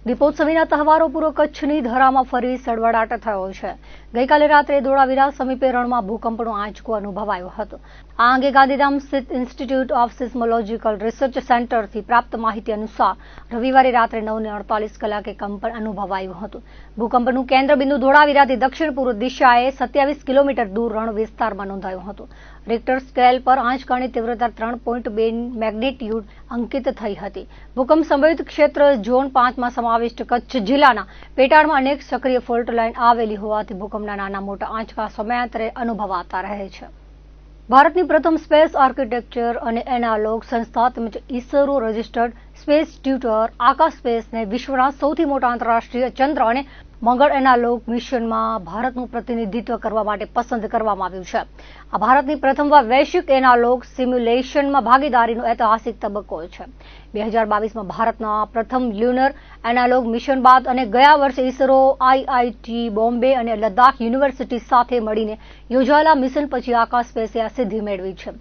દીપોત્સવીના તહેવારો પૂર્વ કચ્છની ધરામાં ફરી સળવળાટ થયો છે. ગઈકાલે રાત્રે ધોળાવીરા સમીપે રણમાં ભૂકંપનો આંચકો અનુભવાયો હતો. આ અંગે ગાંધીધામ સ્થિત ઇન્સ્ટિટ્યૂટ ઓફ સિસ્મોલોજીકલ રિસર્ચ સેન્ટરથી પ્રાપ્ત માહિતી અનુસાર રવિવારે રાત્રે 9:48 કલાકે કંપન અનુભવાયું હતું. ભૂકંપનું કેન્દ્રબિંદુ ધોળાવીરાથી દક્ષિણ પૂર્વ દિશાએ 27 કિલોમીટર દૂર રણ વિસ્તારમાં નોંધાયું હતું. રિક્ટર સ્કેલ પર આંચકાની તીવ્રતા 3.2 મેગ્નિટ્યુડ અંકિત થઈ હતી. ભૂકંપ સંભવિત ક્ષેત્ર ઝોન 5માં સમાવિષ્ટ કચ્છ જિલ્લાના પેટાળમાં અનેક સક્રિય ફોલ્ટ લાઇન આવેલી હોવાથી ભૂકંપના નાના મોટા આંચકા સમયાંતરે અનુભવાતા રહે છે. ભારતની પ્રથમ સ્પેસ આર્કિટેક્ચર અને એનાલોગ સંસ્થા તેમજ ઇસરો રજિસ્ટર્ડ સ્પેસ ટ્યુટર આકાશ સ્પેસને વિશ્વના સૌથી મોટા આંતરરાષ્ટ્રીય ચંદ્ર અને મંગળ એનાલોગ મિશનમાં ભારતનું પ્રતિનિધિત્વ કરવા માટે પસંદ કરવામાં આવ્યું છે. આ ભારતની પ્રથમવાર વૈશ્વિક એનાલોગ સિમ્યુલેશનમાં ભાગીદારીનો ઐતિહાસિક તબક્કો છે. 2022માં ભારતના પ્રથમ લ્યુનર એનાલોગ મિશન બાદ અને ગયા વર્ષે ઇસરો, આઈઆઈટી બોમ્બે અને લદ્દાખ યુનિવર્સિટી સાથે મળીને યોજાયેલા મિશન પછી આકાશ સ્પેસે આ સિદ્ધિ મેળવી છે.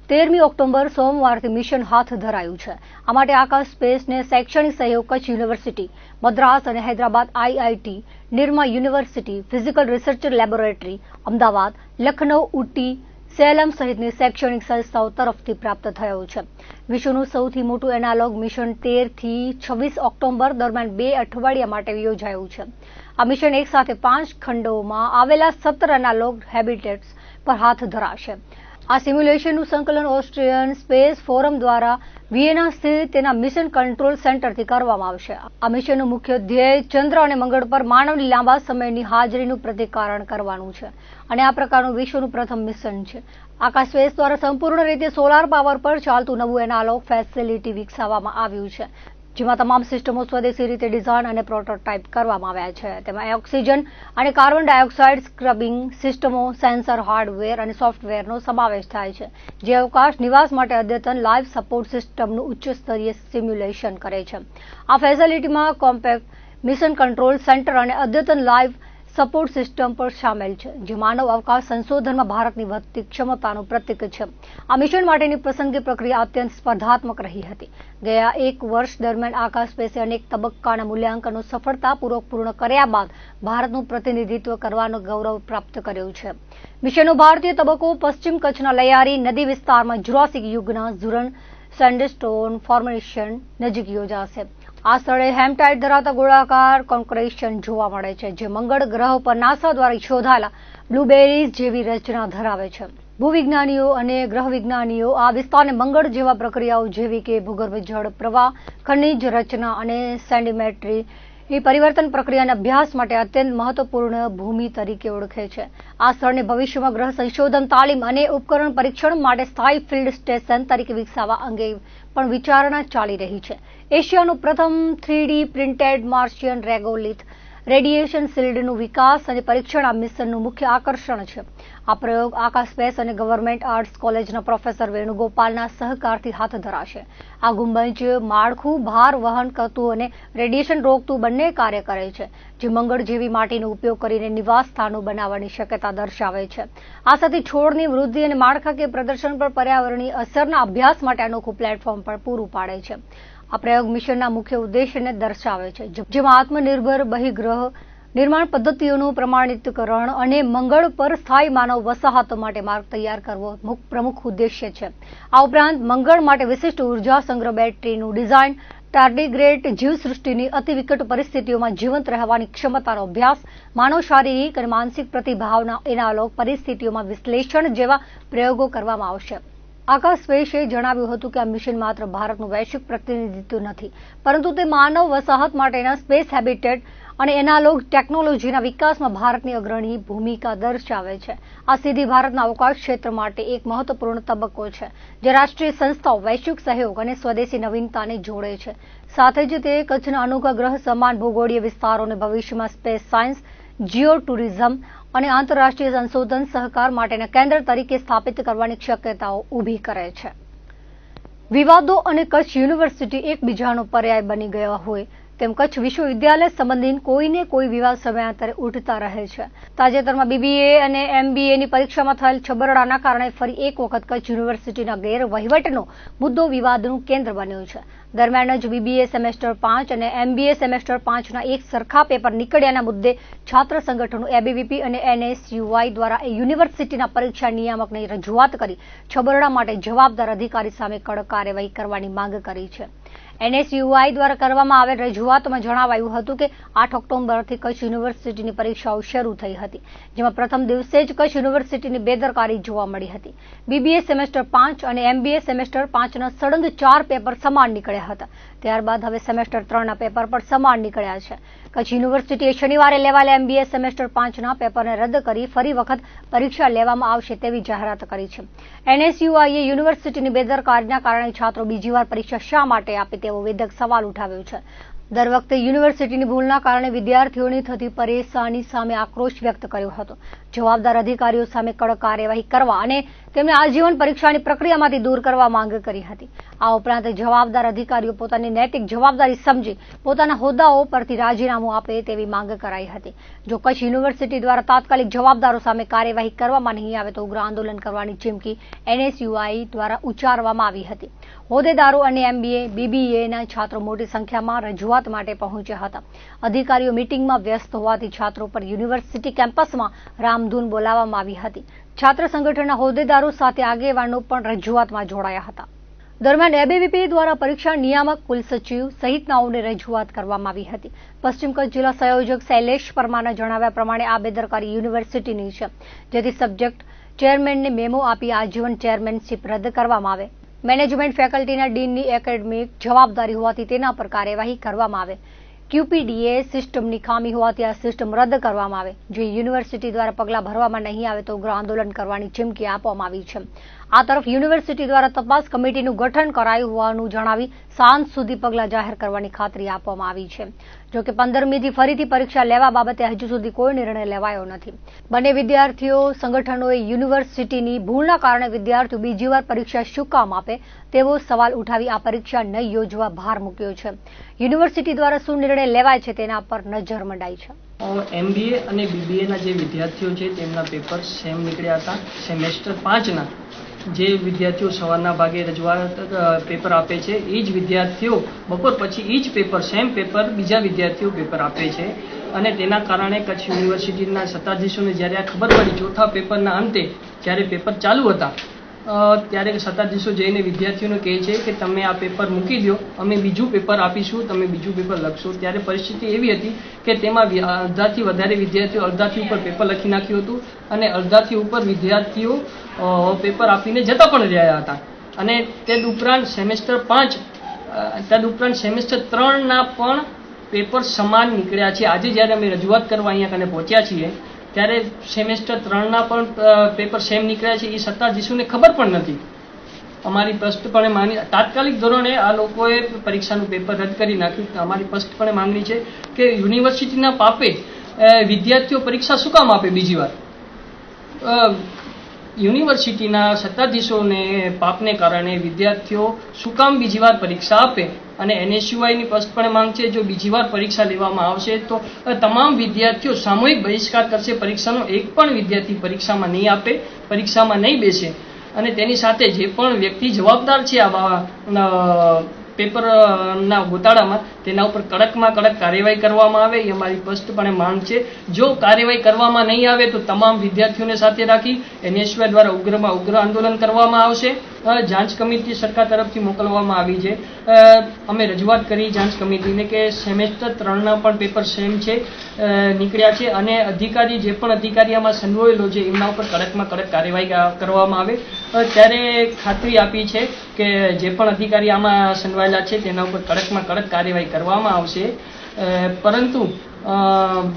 13મી ઓક્ટોબર સોમવારથી મિશન હાથ ધરાયું છે. આ માટે આકાશ સ્પેસને શૈક્ષણિક સહયોગ કચ્છ યુનિવર્સિટી, મદ્રાસ અને Hyderabad IIT, Nirma university, physical research laboratory, Ahmedabad, Lucknow, Ooty, Salem સહિતની શૈક્ષણિક સંસ્થાઓ તરફથી પ્રાપ્ત થયો છે. વિશ્વનું સૌથી મોટું એનાલોગ મિશન 13 થી 26 ઓક્ટોબર દરમિયાન 2 અઠવાડિયા માટે યોજાયું છે. આ મિશન એક સાથે 5 ખંડોમાં આવેલા 17 એનાલોગ હેબિટેટ્સ પર હાથ ધરાશે. આ સિમ્યુલેશનનું સંકલન ઓસ્ટ્રિયન સ્પેસ ફોરમ દ્વારા વિયેના સ્થિત તેના મિશન કંટ્રોલ સેન્ટરથી કરવામાં આવશે. આ મિશનનું મુખ્ય ધ્યેય ચંદ્ર અને મંગળ પર માનવની લાંબા સમયની હાજરીનું પ્રતિકારણ કરવાનું છે અને આ પ્રકારનું વિશ્વનું પ્રથમ મિશન છે. આકાશ સ્પેસ દ્વારા સંપૂર્ણ રીતે સોલાર પાવર પર ચાલતું નવું એનાલોગ ફેસિલિટી વિકસાવવામાં આવ્યું છે, જેમાં તમામ સિસ્ટમો સ્વદેશી રીતે ડિઝાઇન અને પ્રોટોટાઇપ કરવામાં આવ્યા છે. તેમાં ઓક્સિજન અને કાર્બન ડાયોક્સાઇડ સ્ક્રબિંગ સિસ્ટમો, સેન્સર, હાર્ડવેર અને સોફ્ટવેરનો સમાવેશ થાય છે, જે અવકાશ નિવાસ માટે અદ્યતન લાઇવ સપોર્ટ સિસ્ટમનું ઉચ્ચ સ્તરીય સિમ્યુલેશન કરે છે. આ ફેસિલિટીમાં કોમ્પેક્ટ મિશન કંટ્રોલ સેન્ટર અને અદ્યતન લાઇવ સપોર્ટ સિસ્ટમ પણ સામેલ છે, જે માનવ અવકાશ સંશોધનમાં ભારતની વધતી ક્ષમતાનું પ્રતીક છે. આ મિશન માટેની પસંદગી પ્રક્રિયા અત્યંત સ્પર્ધાત્મક રહી હતી. ગયા એક વર્ષ દરમિયાન આકાશ સ્પેસે અનેક તબક્કાના મૂલ્યાંકનો સફળતાપૂર્વક પૂર્ણ કર્યા બાદ ભારતનું પ્રતિનિધિત્વ કરવાનો ગૌરવ પ્રાપ્ત કર્યું છે. મિશનનો ભારતીય તબક્કો પશ્ચિમ કચ્છના લૈયારી નદી વિસ્તારમાં જુરાસિક યુગના ઝુરન સેન્ડસ્ટોન ફોર્મેશન નજીક યોજાશે. આ સ્થળે હેમટાઇટ ધરાવતા ગોળાકાર કોન્ક્રીશન જોવા મળે છે, જે મંગળ ગ્રહ પર નાસા દ્વારા શોધાયેલા બ્લુબેરીઝ જેવી રચના ધરાવે છે. ભૂવિજ્ઞાનીઓ અને ગ્રહ વિજ્ઞાનીઓ આ વિસ્તારને મંગળ જેવા પ્રક્રિયાઓ જેવી કે ભૂગર્ભ જળ પ્રવાહ, ખનિજ રચના અને સેડિમેન્ટરી પરિવર્તન પ્રક્રિયાના અભ્યાસ માટે અત્યંત મહત્વપૂર્ણ ભૂમિ તરીકે ઓળખે છે. આ સ્થળને ભવિષ્યમાં ગ્રહ સંશોધન, તાલીમ અને ઉપકરણ પરીક્ષણ માટે સ્થાયી ફિલ્ડ સ્ટેશન તરીકે વિકસાવવા અંગે પણ વિચારણા ચાલી રહી છે. એશિયાનું પ્રથમ 3D પ્રિન્ટેડ માર્શિયન રેગોલિથ રેડિયેશન શિલ્ડનું વિકાસ અને પરીક્ષણ આ મિશનનું મુખ્ય આકર્ષણ છે. આ પ્રયોગ આકાશ સ્પેસ અને ગવર્મેન્ટ આર્ટ્સ કોલેજના પ્રોફેસર વેણુગોપાલના સહકારથી હાથ ધરાશે. આ ગુંબજ માળખું ભાર વહન કરતું અને રેડિયેશન રોકતું બંને કાર્ય કરે છે, જે મંગળ જેવી માટીનો ઉપયોગ કરીને નિવાસ સ્થાનો બનાવવાની શક્યતા દર્શાવે છે. આ સાથે છોડની વૃદ્ધિ અને માળખાકીય પ્રદર્શન પર પર્યાવરણીય અસરના અભ્યાસ માટે અનોખું પ્લેટફોર્મ પણ પૂરું પાડે છે. આ પ્રયોગ મિશનના મુખ્ય ઉદ્દેશ્યને દર્શાવે છે, જેમાં આત્મનિર્ભર બહિગ્રહ નિર્માણ પદ્ધતિઓનું પ્રમાણિતકરણ અને મંગળ પર સ્થાયી માનવ વસાહતો માટે માર્ગ તૈયાર કરવો પ્રમુખ ઉદ્દેશ્ય છે. આ ઉપરાંત મંગળ માટે વિશિષ્ટ ઉર્જા સંગ્રહ બેટરીનું ડિઝાઇન, ટાર્ડિગ્રેડ જીવસૃષ્ટિની અતિ વિકટ પરિસ્થિતિઓમાં જીવંત રહેવાની ક્ષમતાનો અભ્યાસ, માનવ શારીરિક અને માનસિક પ્રતિભાવના એનાલોગ પરિસ્થિતિઓમાં વિશ્લેષણ જેવા પ્રયોગો કરવામાં આવશે. આકાશ સ્પેસે જણાવ્યું હતું કે આ મિશન માત્ર ભારતનું વૈશ્વિક પ્રતિનિધિત્વ નથી, પરંતુ તે માનવ વસાહત માટેના સ્પેસ હેબિટેટ અને એનાલોગ ટેકનોલોજીના વિકાસમાં ભારતની અગ્રણી ભૂમિકા દર્શાવે છે. આ સિદ્ધિ ભારતના અવકાશ ક્ષેત્ર માટે એક મહત્વપૂર્ણ તબક્કો છે, જે રાષ્ટ્રીય સંસ્થાઓ, વૈશ્વિક સહયોગ અને સ્વદેશી નવીનતાને જોડે છે. સાથે જ તે કચ્છના અનોખા ગ્રહ સમાન ભૌગોળીય વિસ્તારોને ભવિષ્યમાં સ્પેસ સાયન્સ, જીઓ ટુરિઝમ અને આંતરરાષ્ટ્રીય સંશોધન સહકાર માટેના કેન્દ્ર તરીકે સ્થાપિત કરવાની શક્યતાઓ ઊભી કરે છે. વિવાદો અને કચ્છ યુનિવર્સિટી એકબીજાનો પર્યાય બની ગયા હોય તેમ કચ્છ વિશ્વવિદ્યાલય સંબંધિત કોઈને કોઈ વિવાદ સમયાંતરે ઉઠતા રહે છે. તાજેતરમાં બીબીએ અને એમબીએની પરીક્ષામાં થયેલ છબરડાના કારણે ફરી એક વખત કચ્છ યુનિવર્સિટીના ગેરવહીવટનો મુદ્દો વિવાદનું કેન્દ્ર બન્યો છે. દરમિયાન જ બીબીએ સેમેસ્ટર 5 અને એમબીએ સેમેસ્ટર 5ના એક સરખા પેપર નીકળ્યાના મુદ્દે છાત્ર સંગઠનો એબીવીપી અને એનએસયુઆઈ દ્વારા યુનિવર્સિટીના પરીક્ષા નિયામકને રજૂઆત કરી છબરડા માટે જવાબદાર અધિકારી સામે કડક કાર્યવાહી કરવાની માંગ કરી છે. એનએસયુઆઈ દ્વારા કરવામાં આવેલ રજૂઆતમાં જણાવાયું હતું કે 8 ઓક્ટોબરથી કચ્છ યુનિવર્સિટીની પરીક્ષાઓ શરૂ થઈ હતી, જેમાં પ્રથમ દિવસે જ કચ્છ યુનિવર્સિટીની બેદરકારી જોવા મળી હતી. બીબીએ સેમેસ્ટર 5 અને એમબીએ સેમેસ્ટર 5ના સળંગ 4 પેપર સમાન નીકળ્યા હતા. ત્યારબાદ હવે સેમેસ્ટર 3ના પેપર પણ સમાન નીકળ્યા છે. કચ્છ યુનિવર્સિટીએ શનિવારે લેવાયેલા એમબીએ સેમેસ્ટર 5ના પેપરને રદ કરી ફરી વખત પરીક્ષા લેવામાં આવશે તેવી જાહેરાત કરી છે. એનએસયુઆઈએ યુનિવર્સિટીની બેદરકારીના કારણે છાત્રો બીજી વાર પરીક્ષા શા માટે આપે તેવો વેધક સવાલ ઉઠાવ્યો છે. દર વખતે યુનિવર્સિટીની ભૂલના કારણે વિદ્યાર્થીઓની થતી પરેશાની સામે આક્રોશ વ્યક્ત કર્યો હતો. જવાબદાર અધિકારીઓ સામે કડક કાર્યવાહી કરવા અને તેમને આજીવન પરીક્ષાની પ્રક્રિયામાંથી દૂર કરવા માંગ કરી હતી. આ ઉપરાંત જવાબદાર અધિકારીઓ પોતાની નૈતિક જવાબદારી સમજી પોતાના હોદ્દાઓ પરથી રાજીનામું આપે તેવી માંગ કરાઈ હતી. જો કચ્છ યુનિવર્સિટી દ્વારા તાત્કાલિક જવાબદારો સામે કાર્યવાહી કરવામાં નહીં આવે તો ઉગ્ર આંદોલન કરવાની ચીમકી એનએસયુઆઈ દ્વારા ઉચ્ચારવામાં આવી હતી. હોદ્દેદારો અને એમબીએ બીબીએના છાત્રો મોટી સંખ્યામાં રજૂઆત માટે પહોંચ્યા હતા. અધિકારીઓ મીટિંગમાં વ્યસ્ત હોવાથી છાત્રો પર યુનિવર્સિટી કેમ્પસમાં રામધૂન બોલાવવામાં આવી હતી. છાત્ર સંગઠનના હોદ્દેદારો સાથે આગેવાનો પણ રજૂઆતમાં જોડાયા હતા. દરમિયાન એબીવીપી દ્વારા પરીક્ષા નિયામક, કુલસચિવ સહિતનાઓને રજૂઆત કરવામાં આવી હતી. પશ્ચિમ કચ્છ જિલ્લા સંયોજક શૈલેષ પરમારના જણાવ્યા પ્રમાણે આ બેદરકારી યુનિવર્સિટીની છે, જેથી સબ્જેક્ટ ચેરમેનને મેમો આપી આજીવન ચેરમેનશીપ રદ કરવામાં આવે. મેનેજમેન્ટ ફેકલ્ટીના ડીનની એકેડેમિક જવાબદારી હોવાથી તેના પર કાર્યવાહી કરવામાં આવે. ક્યુપીડીએ સિસ્ટમની ખામી હોવાથી આ સિસ્ટમ રદ કરવામાં આવે. જો યુનિવર્સિટી દ્વારા પગલાં ભરવામાં નહીં આવે તો ઉગ્ર આંદોલન કરવાની ચીમકી આપવામાં આવી છે. આ તરફ યુનિવર્સિટી દ્વારા તપાસ કમિટીનું ગઠન કરાયું હોવાનું જણાવી સાંજ સુધી પગલાં જાહેર કરવાની ખાતરી આપવામાં આવી છે. જોકે 15મીથી ફરીથી પરીક્ષા લેવા બાબતે હજુ સુધી કોઈ નિર્ણય લેવાયો નથી. બંને વિદ્યાર્થીઓ સંગઠનોએ યુનિવર્સિટીની ભૂલના કારણે વિદ્યાર્થીઓ બીજી વાર પરીક્ષા શું કામ આપે તેવો સવાલ ઉઠાવી આ પરીક્ષા ન યોજવા ભાર મૂક્યો છે. યુનિવર્સિટી દ્વારા શું નિર્ણય લેવાય છે તેના પર નજર મંડાઈ છે. એમબીએ અને બીબીએના જે વિદ્યાર્થીઓ છે તેમના પેપર સેમ નીકળ્યા હતા. સેમેસ્ટર 5ના જે વિદ્યાર્થીઓ સવારના ભાગે રજૂઆત પેપર આપે છે એ જ વિદ્યાર્થીઓ બપોર પછી એ જ પેપર સેમ પેપર બીજા વિદ્યાર્થીઓ પેપર આપે છે. અને તેના કારણે કચ્છ યુનિવર્સિટીના સત્તાધીશોને જ્યારે આ ખબર પડી ચોથા પેપરના અંતે જ્યારે પેપર ચાલુ હતા ત્યારે સત્તાધીશો જઈને વિદ્યાર્થીઓને કહે છે કે તમે આ પેપર મૂકી દો, અમે બીજું પેપર આપીશું, તમે બીજું પેપર લખશો. ત્યારે પરિસ્થિતિ એવી હતી કે તેમાં અડધાથી વધારે વિદ્યાર્થીઓ અડધાથી ઉપર પેપર લખી નાખ્યું હતું અને અડધાથી ઉપર વિદ્યાર્થીઓ પેપર આપીને જતા પણ રહ્યા હતા. અને તદુપરાંત સેમેસ્ટર 3ના પણ પેપર સમાન નીકળ્યા છે. આજે જ્યારે અમે રજૂઆત કરવા અહીંયા કને પહોંચ્યા છીએ ત્યારે સેમેસ્ટર 3ના પણ પેપર સેમ નીકળ્યા છે. એ સત્તાધીશોને ખબર પણ નથી. અમારી સ્પષ્ટપણે માંગણી તાત્કાલિક ધોરણે આ લોકોએ પરીક્ષાનું પેપર રદ કરી નાખ્યું. અમારી સ્પષ્ટપણે માંગણી છે કે યુનિવર્સિટીના પાપે વિદ્યાર્થીઓ પરીક્ષા શું કામ આપે બીજી વાર? યુનિવર્સિટીના સત્તાધીશોને પાપને કારણે વિદ્યાર્થીઓ શું કામ બીજી વાર પરીક્ષા આપે? અને એનએસયુઆઈની સ્પષ્ટપણે માંગ છે જો બીજી વાર પરીક્ષા લેવામાં આવશે તો તમામ વિદ્યાર્થીઓ સામૂહિક બહિષ્કાર કરશે. પરીક્ષાનો એક પણ વિદ્યાર્થી પરીક્ષામાં નહીં આપે, પરીક્ષામાં નહીં બેસે. અને તેની સાથે જે પણ વ્યક્તિ જવાબદાર છે આ પેપરના ગોટાળામાં તેના ઉપર કડકમાં કડક કાર્યવાહી કરવામાં આવે એ અમારી સ્પષ્ટપણે માંગ છે. જો કાર્યવાહી કરવામાં નહીં આવે તો તમામ વિદ્યાર્થીઓને સાથે રાખી એનએસયુઆઈ દ્વારા ઉગ્રમાં ઉગ્ર આંદોલન કરવામાં આવશે. જાંચ કમિટી સરકાર તરફથી મોકલવામાં આવી છે. અમે રજૂઆત કરી જાંચ કમિટીને કે સેમેસ્ટર 3ના પણ પેપર સેમ છે નીકળ્યા છે અને અધિકારી જે પણ અધિકારી આમાં સંડોવાયેલો છે એમના ઉપર કડકમાં કડક કાર્યવાહી કરવામાં આવે. ત્યારે ખાતરી આપી છે કે જે પણ અધિકારી આમાં સંડોવાયેલા છે તેના ઉપર કડકમાં કડક કાર્યવાહી કરવામાં આવશે. પરંતુ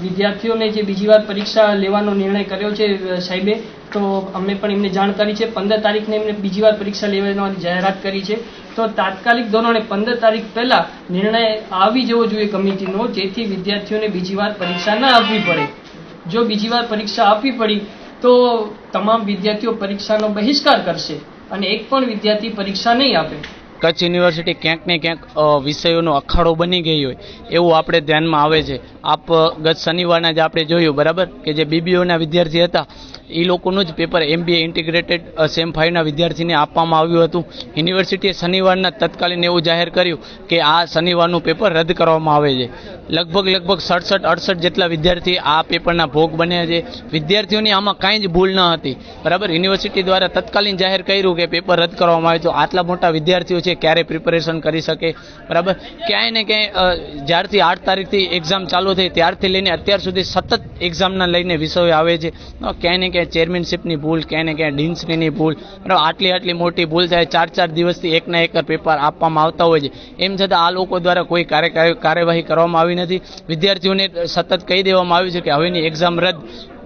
વિદ્યાર્થીઓને જે બીજી વાર પરીક્ષા લેવાનો નિર્ણય કર્યો છે સાહેબે, તો અમને પણ એમને જાણ કરી છે. 15 તારીખને એમને બીજી વાર પરીક્ષા લેવાની જાહેરાત કરી છે. તો તાત્કાલિક ધોરણે 15 તારીખ પહેલા નિર્ણય આવી જવો જોઈએ કમિટીનો, જેથી વિદ્યાર્થીઓને બીજી વાર પરીક્ષા ન આપવી પડે. જો બીજી વાર પરીક્ષા આપવી પડી તો તમામ વિદ્યાર્થીઓ પરીક્ષાનો બહિષ્કાર કરશે અને એક પણ વિદ્યાર્થી પરીક્ષા નહીં આપે. કચ્છ યુનિવર્સિટી ક્યાંક ને ક્યાંક વિષયોનો અખાડો બની ગઈ હોય એવું આપણે ધ્યાનમાં આવે છે. આપ ગત શનિવારના જ આપણે જોયું બરાબર કે જે બીબીઓના વિદ્યાર્થી હતા એ લોકોનું જ પેપર MBA ઇન્ટિગ્રેટેડ સેમ 5ના વિદ્યાર્થીને આપવામાં આવ્યું હતું. યુનિવર્સિટીએ શનિવારના તત્કાલીન એવું જાહેર કર્યું કે આ શનિવારનું પેપર રદ કરવામાં આવે છે. લગભગ 67-68 જેટલા વિદ્યાર્થી આ પેપરના ભોગ બન્યા છે. વિદ્યાર્થીઓની આમાં કાંઈ જ ભૂલ ન હતી બરાબર. યુનિવર્સિટી દ્વારા તત્કાલીન જાહેર કર્યું કે પેપર રદ કરવામાં આવે તો આટલા મોટા વિદ્યાર્થીઓ છે ક્યારે પ્રિપેરેશન કરી શકે બરાબર. ક્યાંય ને ક્યાંય જ્યારથી 8 તારીખથી એક્ઝામ ચાલુ થઈ ત્યારથી લઈને અત્યાર સુધી સતત એક્ઝામના લઈને વિષયો આવે છે. ક્યાંય ને ક્યાંય ચેરમેનશીપની ભૂલ, ક્યાંય ને ક્યાંય ડીનશ્રીની ભૂલ બરાબર. આટલી મોટી ભૂલ થાય 4 દિવસથી એકના એક પેપર આપવામાં આવતા હોય છે. એમ છતાં આ લોકો દ્વારા કોઈ કાર્યવાહી કરવામાં આવી નથી. વિદ્યાર્થીઓને સતત કહી દેવામાં આવ્યું છે કે હવેની એક્ઝામ રદ.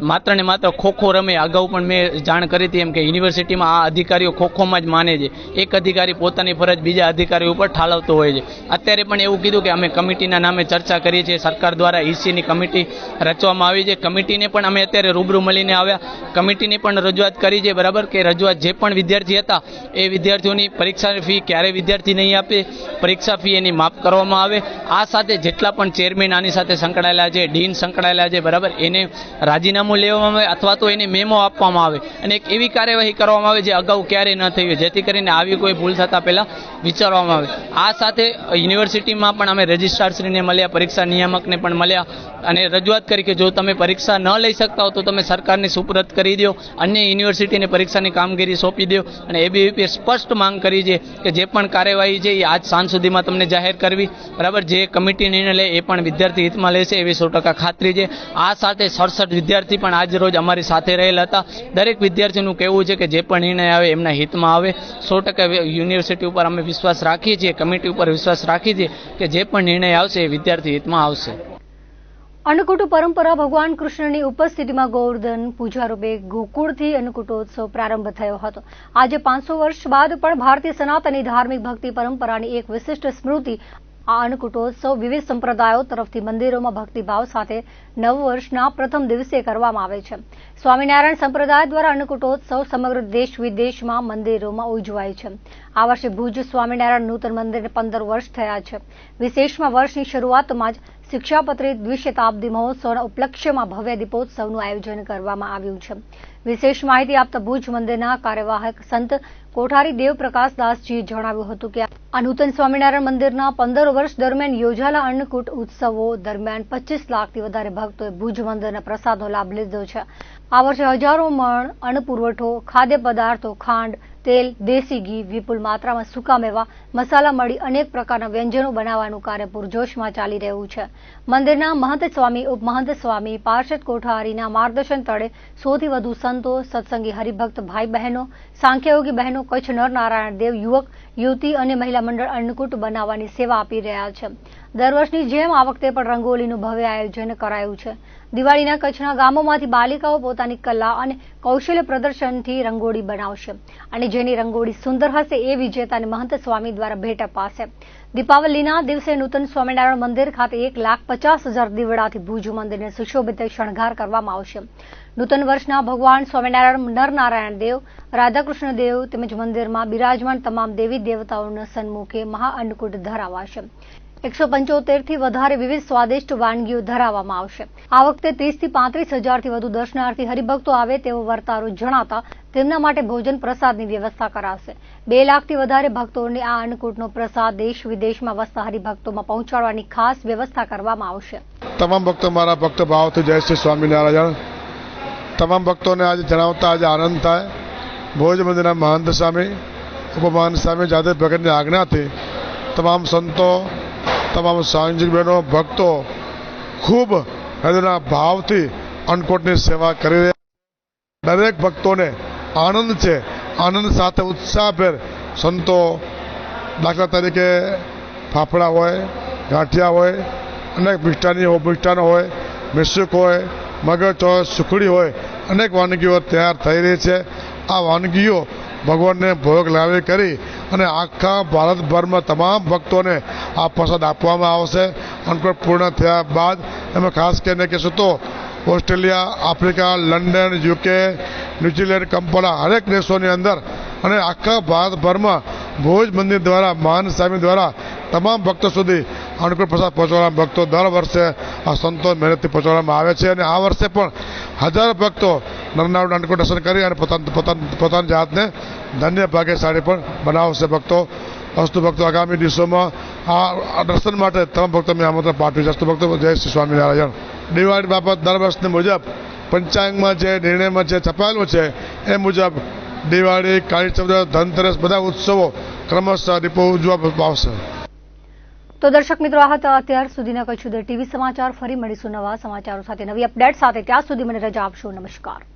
માત્ર ને માત્ર ખોખો રમે. અગાઉ પણ મેં જાણ કરી હતી એમ કે યુનિવર્સિટીમાં આ અધિકારીઓ ખોખોમાં જ માને છે. એક અધિકારી પોતાની ફરજ બીજા અધિકારીઓ ઉપર ઠાલવતો હોય છે. અત્યારે પણ એવું કીધું કે અમે કમિટીના નામે ચર્ચા કરીએ છીએ. સરકાર દ્વારા ECની કમિટી રચવામાં આવી છે. કમિટીને પણ અમે અત્યારે રૂબરૂ મળીને આવ્યા. કમિટીને પણ રજૂઆત કરી છે બરાબર કે રજૂઆત જે પણ વિદ્યાર્થી હતા એ વિદ્યાર્થીઓની પરીક્ષા ફી ક્યારે વિદ્યાર્થી નહીં આપે, પરીક્ષા ફી એની માફ કરવામાં આવે. આ સાથે જેટલા પણ ચેરમેન આની સાથે સંકળાયેલા છે, ડીન સંકળાયેલા છે બરાબર, એને રાજીનામું લેવામાં આવે અથવા તો એને મેમો આપવામાં આવે અને એક એવી કાર્યવાહી કરવામાં આવે જે અગાઉ ક્યારેય ન થઈ હોય, જેથી કરીને આવી કોઈ ભૂલ થતા પહેલા વિચારવામાં આવે. આ સાથે યુનિવર્સિટીમાં પણ અમે રજિસ્ટ્રારશ્રીને મળ્યા, પરીક્ષા નિયામકને પણ મળ્યા અને રજૂઆત કરી કે જો તમે પરીક્ષા ન લઈ શકતા હો તો તમે સરકારને સુપરત કરી દો, અન્ય યુનિવર્સિટીને પરીક્ષાની કામગીરી સોંપી દો. અને ABVPએ સ્પષ્ટ માંગ કરી છે કે જે પણ કાર્યવાહી છે એ આજ સાંજ સુધીમાં તમને જાહેર કરવી બરાબર. જે કમિટી નિર્ણય લે એ પણ વિદ્યાર્થી હિતમાં લેશે એવી 100% ખાતરી છે. આ સાથે 67 વિદ્યાર્થી પણ આજ રોજ અમારી સાથે રહેલા હતા. દરેક વિદ્યાર્થીનું કહેવું છે કે જે પણ નિર્ણય આવે એમના હિતમાં આવે. 100% યુનિવર્સિટી ઉપર અમે વિશ્વાસ રાખીએ છીએ, કમિટી ઉપર વિશ્વાસ રાખીએ છીએ કે જે પણ નિર્ણય આવશે એ વિદ્યાર્થી હિતમાં આવશે. અન્નકૂટ પરંપરા ભગવાન કૃષ્ણની ઉપસ્થિતિમાં ગોવર્ધન પૂજા રૂપે ગોકુળથી અન્નકૂટોત્સવ પ્રારંભ થયો હતો. આજે 500 વર્ષ બાદ પણ ભારતીય સનાતની ધાર્મિક ભક્તિ પરંપરાની એક વિશિષ્ટ સ્મૃતિ આ અન્નકૂટોત્સવ વિવિધ સંપ્રદાયો તરફથી મંદિરોમાં ભક્તિભાવ સાથે નવ વર્ષના પ્રથમ દિવસે કરવામાં આવે છે. સ્વામિનારાયણ સંપ્રદાય દ્વારા અન્નકૂટોત્સવ સમગ્ર દેશ વિદેશમાં મંદિરોમાં ઉજવાય છે. આ વર્ષે ભુજ સ્વામિનારાયણ નૂતન મંદિરને 15 વર્ષ થયા છે. વિશેષમાં વર્ષની શરૂઆતમાં જ શિક્ષાપત્રી દ્વિશતાબ્દી મહોત્સવના ઉપલક્ષ્યમાં ભવ્ય દીપોત્સવનું આયોજન કરવામાં આવ્યું છે. વિશેષ માહિતી આપતા ભુજ મંદિરના કાર્યવાહક સંત કોઠારી દેવપ્રકાશદાસજીએ જણાવ્યું હતું કે આ નૂતન સ્વામિનારાયણ મંદિરના 15 વર્ષ દરમિયાન યોજાયેલા અન્નકૂટ ઉત્સવો દરમિયાન 25 લાખથી વધારે ભક્તોએ ભુજ મંદિરના પ્રસાદનો લાભ લીધો છે. આ વર્ષે હજારો મણ અન્ન પુરવઠો, ખાદ્ય પદાર્થો, ખાંડ, તેલ, દેશી ઘી, વિપુલ માત્રામાં સૂકા મેવા, મસાલા મળી અનેક પ્રકારના વ્યંજનો બનાવવાનું કાર્ય પૂરજોશમાં ચાલી રહ્યું છે. મંદિરના મહંત સ્વામી, ઉપમહંત સ્વામી, પાર્ષદ કોઠારીના માર્ગદર્શન તળે 100થી વધુ સંતો, સત્સંગી હરિભક્ત ભાઈ બહેનો, સાંખ્યયોગી બહેનો, કચ્છ નરનારાયણ દેવ યુવક યુવતી અને મહિલા મંડળ અન્નકૂટ બનાવવાની સેવા આપી રહ્યા છે. દર વર્ષની જેમ આ વખતે પણ રંગોલીનું ભવ્ય આયોજન કરાયું છે. દિવાળીના કચ્છના ગામોમાંથી બાલિકાઓ પોતાની કલા અને કૌશલ્ય પ્રદર્શનથી રંગોળી બનાવશે અને જેની રંગોળી સુંદર હશે એ વિજેતાને મહંત સ્વામી દ્વારા ભેટ અપાશે. દીપાવલીના દિવસે નૂતન સ્વામિનારાયણ મંદિર ખાતે 1,50,000 દીવડાથી ભુજ મંદિરને સુશોભિત શણગાર કરવામાં આવશે. નૂતન વર્ષના ભગવાન સ્વામિનારાયણ, નરનારાયણ દેવ, રાધાકૃષ્ણ દેવ તેમજ મંદિરમાં બિરાજમાન તમામ દેવી દેવતાઓના સન્મુખે મહાઅન્નકૂટ ધરાવાશે. 175થી વધારે વિવિધ સ્વાદિષ્ટ વાનગીઓ ધરાવવામાં આવશે. આ વખતે 30થી 35,000થી વધુ દર્શનાર્થી હરિભક્તો આવે તેવો વર્તારો જણાતા તેમના માટે ભોજન પ્રસાદની વ્યવસ્થા કરાશે. 2 લાખથી વધારે ભક્તોને આ અન્નકૂટનો પ્રસાદ દેશ વિદેશમાં વસતા હરિભક્તોમાં પહોંચાડવાની ખાસ વ્યવસ્થા કરવામાં આવશે. તમામ ભક્તો મારા ભક્ત ભાવથી જય શ્રી સ્વામિનારાયણ. તમામ ભક્તોને આજે જણાવતા આજે આનંદ થાય. ભોજ મંદિરના મહંત સ્વામી, ઉપમહંત સ્વામી જાતે ભગતની આજ્ઞાથી તમામ સંતો, તમામ સાંજિક બહેનો, ભક્તો ખૂબ હૃદયના ભાવથી અન્નકૂટની સેવા કરી રહ્યા. દરેક ભક્તોને આનંદ છે. આનંદ સાથે ઉત્સાહભેર સંતો દાખલા તરીકે ફાફડા હોય, ગાંઠિયા હોય, અનેક મિષ્ટાનો હોય, મિશ્રુક હોય, મગજ હોય, સુખડી હોય, અનેક વાનગીઓ તૈયાર થઈ રહી છે. આ વાનગીઓ ભગવાનને ભોગ લાવી કરી અને આખા ભારતભરમાં તમામ ભક્તોને આ પ્રસાદ આપવામાં આવશે. અન્નકૂટ પૂર્ણ થયા બાદ એમાં ખાસ કરીને કહેશું તો Australia, Africa, London, UK, New Zealand, Kampala હરેક દેશોની અંદર અને આખા ભારતભરમાં ભુજ મંદિર દ્વારા મહાન સ્વામી દ્વારા તમામ ભક્તો સુધી અન્નકૂટ પ્રસાદ પહોંચાડવામાં ભક્તો દર વર્ષે આ સંતો મહેનતથી પહોંચાડવામાં આવે છે અને આ વર્ષે પણ હજારો ભક્તો નરનારાયણ અન્નકૂટ દર્શન કરી અને પોતાની જાતને ધન્ય ભાગ્યશાળી પણ બનાવશે ભક્તો. અસ્તુ ભક્તો, આગામી દિવસોમાં આ દર્શન માટે તમામ ભક્તો મેં આમંત્રણ પાઠવ્યું છે. અસ્તુ ભક્તો, જય શ્રી સ્વામિનારાયણ. દિવાળી બાબત દર વર્ષની મુજબ પંચાંગમાં જે નિર્ણયમાં જે છપાયેલું છે એ મુજબ દિવાળી, કાળી ચૌદસ, ધનતેરસ બધા ઉત્સવો ક્રમશઃ દીપો ઉજવવામાં આવશે. તો દર્શક મિત્રો, આ હતા અત્યાર સુધીના કચ્છ ઉદય ટીવી સમાચાર. ફરી મળીશું નવા સમાચારો સાથે, નવી અપડેટ સાથે. ત્યાં સુધી મને રજા આપશો. નમસ્કાર.